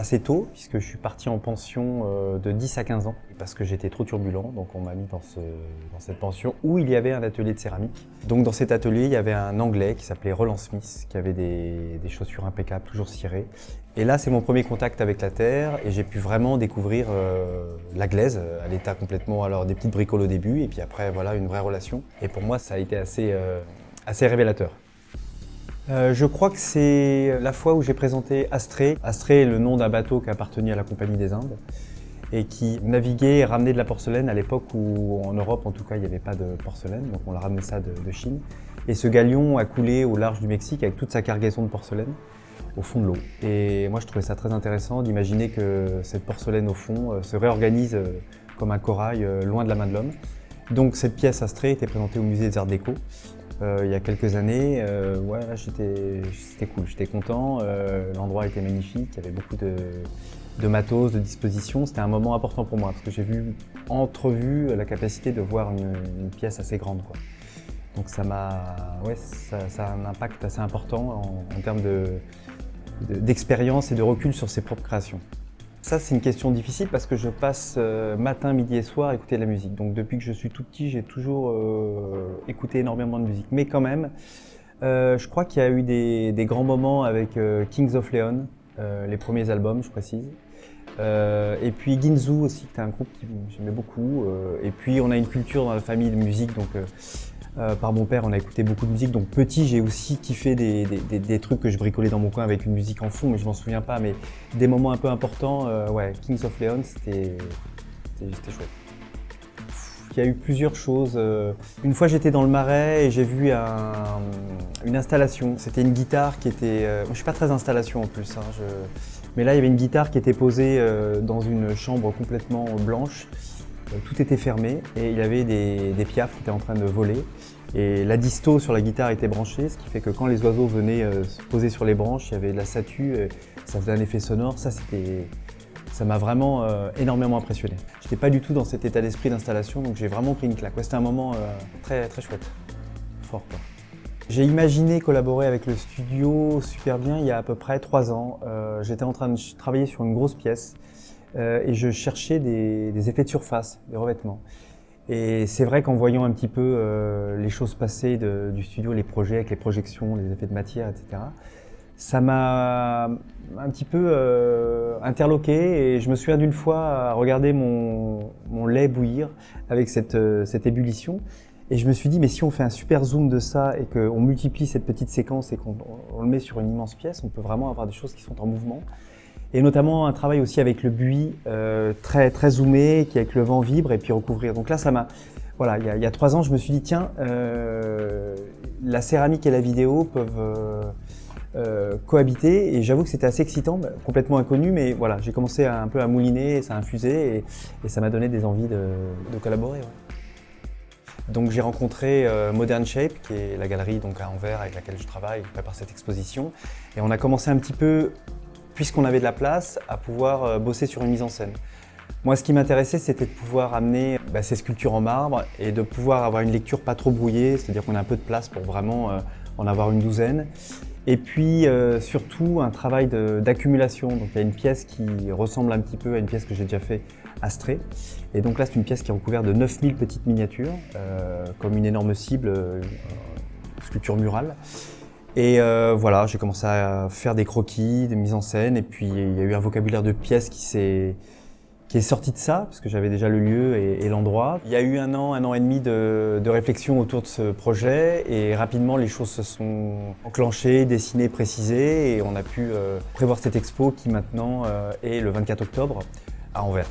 assez tôt, puisque je suis parti en pension de 10 à 15 ans, parce que j'étais trop turbulent, donc on m'a mis dans cette pension où il y avait un atelier de céramique. Donc dans cet atelier, il y avait un Anglais qui s'appelait Roland Smith, qui avait des chaussures impeccables, toujours cirées. Et là, c'est mon premier contact avec la terre, et j'ai pu vraiment découvrir la glaise à l'état complètement, alors des petites bricoles au début, et puis après, voilà, une vraie relation. Et pour moi, ça a été assez révélateur. Je crois que c'est la fois où j'ai présenté Astrée. Astrée est le nom d'un bateau qui appartenait à la Compagnie des Indes et qui naviguait et ramenait de la porcelaine à l'époque où, en Europe en tout cas, il n'y avait pas de porcelaine, donc on a ramené ça de Chine. Et ce galion a coulé au large du Mexique avec toute sa cargaison de porcelaine au fond de l'eau. Et moi je trouvais ça très intéressant d'imaginer que cette porcelaine au fond se réorganise comme un corail loin de la main de l'homme. Donc cette pièce Astrée était présentée au musée des Arts Déco. Il y a quelques années, ouais, c'était cool, j'étais content, l'endroit était magnifique, il y avait beaucoup de matos, de dispositions. C'était un moment important pour moi parce que j'ai entrevu la capacité de voir une pièce assez grande, quoi. Donc ça a un impact assez important en termes d'expérience et de recul sur ses propres créations. Ça, c'est une question difficile parce que je passe matin, midi et soir à écouter de la musique. Donc depuis que je suis tout petit, j'ai toujours écouté énormément de musique. Mais quand même, je crois qu'il y a eu des grands moments avec Kings of Leon, les premiers albums, je précise. Et puis Ginzu aussi, qui était un groupe que j'aimais beaucoup. Et puis on a une culture dans la famille de musique, donc par mon père on a écouté beaucoup de musique. Donc petit, j'ai aussi kiffé des trucs que je bricolais dans mon coin avec une musique en fond, mais je m'en souviens pas. Mais des moments un peu importants, ouais, Kings of Leon, c'était chouette. Il y a eu plusieurs choses. Une fois j'étais dans le Marais et j'ai vu une installation. C'était une guitare qui était... moi je suis pas très installation en plus, hein, mais là il y avait une guitare qui était posée dans une chambre complètement blanche. Tout était fermé et il y avait des piafs qui étaient en train de voler. Et la disto sur la guitare était branchée, ce qui fait que quand les oiseaux venaient se poser sur les branches, il y avait de la statue, et ça faisait un effet sonore. Ça m'a vraiment énormément impressionné. Je n'étais pas du tout dans cet état d'esprit d'installation, donc j'ai vraiment pris une claque. Ouais, c'était un moment très, très chouette, fort, quoi. J'ai imaginé collaborer avec le studio Super Bien il y a à peu près 3 ans. J'étais en train de travailler sur une grosse pièce et je cherchais des effets de surface, des revêtements. Et c'est vrai qu'en voyant un petit peu les choses passer du studio, les projets avec les projections, les effets de matière, etc., ça m'a un petit peu interloqué et je me souviens d'une fois regarder mon lait bouillir avec cette ébullition et je me suis dit mais si on fait un super zoom de ça et qu'on multiplie cette petite séquence et qu'on le met sur une immense pièce, on peut vraiment avoir des choses qui sont en mouvement. Et notamment un travail aussi avec le buis très, très zoomé, qui avec le vent vibre et puis recouvrir. Donc là, ça m'a... Voilà, il y a 3 ans, je me suis dit, tiens, la céramique et la vidéo peuvent cohabiter. Et j'avoue que c'était assez excitant, complètement inconnu, mais voilà, j'ai commencé un peu à mouliner, ça a infusé et ça m'a donné des envies de collaborer. Ouais. Donc j'ai rencontré Modern Shape, qui est la galerie donc, à Anvers avec laquelle je travaille, qui prépare cette exposition. Et on a commencé un petit peu, puisqu'on avait de la place, à pouvoir bosser sur une mise en scène. Moi, ce qui m'intéressait, c'était de pouvoir amener ces sculptures en marbre et de pouvoir avoir une lecture pas trop brouillée, c'est-à-dire qu'on a un peu de place pour vraiment en avoir une douzaine. Et puis surtout un travail d'accumulation. Donc il y a une pièce qui ressemble un petit peu à une pièce que j'ai déjà fait Astrée. Et donc là, c'est une pièce qui est recouverte de 9000 petites miniatures, comme une énorme cible, sculpture murale. Et voilà, j'ai commencé à faire des croquis, des mises en scène, et puis il y a eu un vocabulaire de pièces qui est sorti de ça, parce que j'avais déjà le lieu et l'endroit. Il y a eu un an et demi de réflexion autour de ce projet, et rapidement les choses se sont enclenchées, dessinées, précisées, et on a pu prévoir cette expo qui maintenant est le 24 octobre à Anvers.